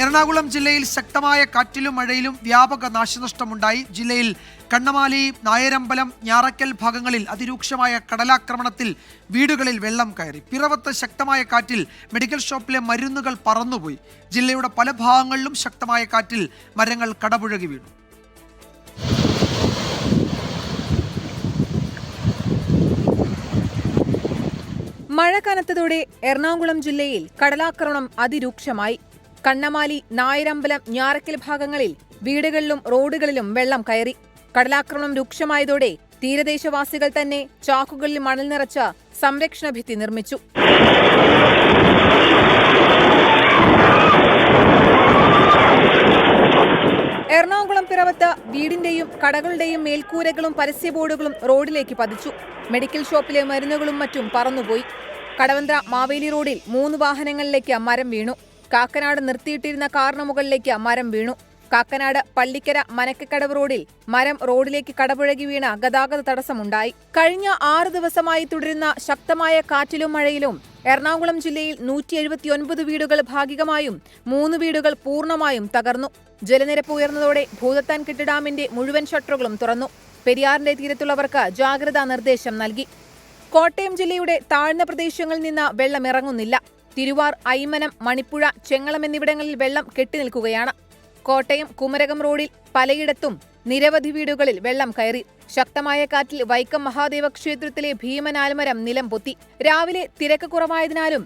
എറണാകുളം ജില്ലയിൽ ശക്തമായ കാറ്റിലും മഴയിലും വ്യാപക നാശനഷ്ടമുണ്ടായി. ജില്ലയിൽ കണ്ണമാലി, നായരമ്പലം, ഞാറക്കൽ ഭാഗങ്ങളിൽ അതിരൂക്ഷമായ കടലാക്രമണത്തിൽ വീടുകളിൽ വെള്ളം കയറി. പിറവത്ത് ശക്തമായ കാറ്റിൽ മെഡിക്കൽ ഷോപ്പിലെ മരുന്നുകൾ പറന്നുപോയി. ജില്ലയുടെ പല ഭാഗങ്ങളിലും ശക്തമായ കാറ്റിൽ മരങ്ങൾ കടപുഴകി വീണു. മഴ കനത്തതോടെ എറണാകുളം ജില്ലയിൽ കടലാക്രമണം അതിരൂക്ഷമായി. കണ്ണമാലി, നായരമ്പലം, ഞാറക്കൽ ഭാഗങ്ങളിൽ വീടുകളിലും റോഡുകളിലും വെള്ളം കയറി. കടലാക്രമണം രൂക്ഷമായതോടെ തീരദേശവാസികൾ തന്നെ ചാക്കുകളിൽ മണൽ നിറച്ച സംരക്ഷണ ഭിത്തി നിർമ്മിച്ചു. എറണാകുളം പിറവത്ത് വീടിന്റെയും കടകളുടെയും മേൽക്കൂരകളും പരസ്യ ബോർഡുകളും റോഡിലേക്ക് പതിച്ചു. മെഡിക്കൽ ഷോപ്പിലെ മരുന്നുകളും മറ്റും പറന്നുപോയി. കടവന്ത്ര മാവേലി റോഡിൽ 3 വാഹനങ്ങളിലേക്ക് മരം വീണു. കാക്കനാട് നിർത്തിയിട്ടിരുന്ന കാറിന് മുകളിലേക്ക് മരം വീണു. കാക്കനാട് പള്ളിക്കര മനക്കക്കടവ് റോഡിൽ മരം റോഡിലേക്ക് കടപുഴകി വീണ ഗതാഗത തടസ്സമുണ്ടായി. കഴിഞ്ഞ 6 ദിവസമായി തുടരുന്ന ശക്തമായ കാറ്റിലും മഴയിലും എറണാകുളം ജില്ലയിൽ 179 വീടുകൾ ഭാഗികമായും 3 വീടുകൾ പൂർണ്ണമായും തകർന്നു. ജലനിരപ്പ് ഉയർന്നതോടെ ഭൂതത്താൻകെട്ട് ഡാമിന്റെ മുഴുവൻ ഷട്ടറുകളും തുറന്നു. പെരിയാറിന്റെ തീരത്തുള്ളവർക്ക് ജാഗ്രതാ നിർദ്ദേശം നൽകി. കോട്ടയം ജില്ലയുടെ താഴ്ന്ന പ്രദേശങ്ങളിൽ നിന്ന് വെള്ളം ഇറങ്ങുന്നില്ല. തിരുവാർ, ഐമനം, മണിപ്പുഴ, ചെങ്ങളം എന്നിവിടങ്ങളിൽ വെള്ളം കെട്ടിനിൽക്കുകയാണ്. കോട്ടയം കുമരകം റോഡിൽ പലയിടത്തും നിരവധി വീടുകളിൽ വെള്ളം കയറി. ശക്തമായ കാറ്റിൽ വൈക്കം മഹാദേവ ക്ഷേത്രത്തിലെ ഭീമനാൽമരം നിലം പൊത്തി. രാവിലെ തിരക്ക് കുറവായതിനാലും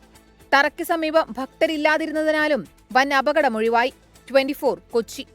തറയ്ക്ക് സമീപം ഭക്തരില്ലാതിരുന്നതിനാലും വൻ അപകടമൊഴിവായി. 24 കൊച്ചി.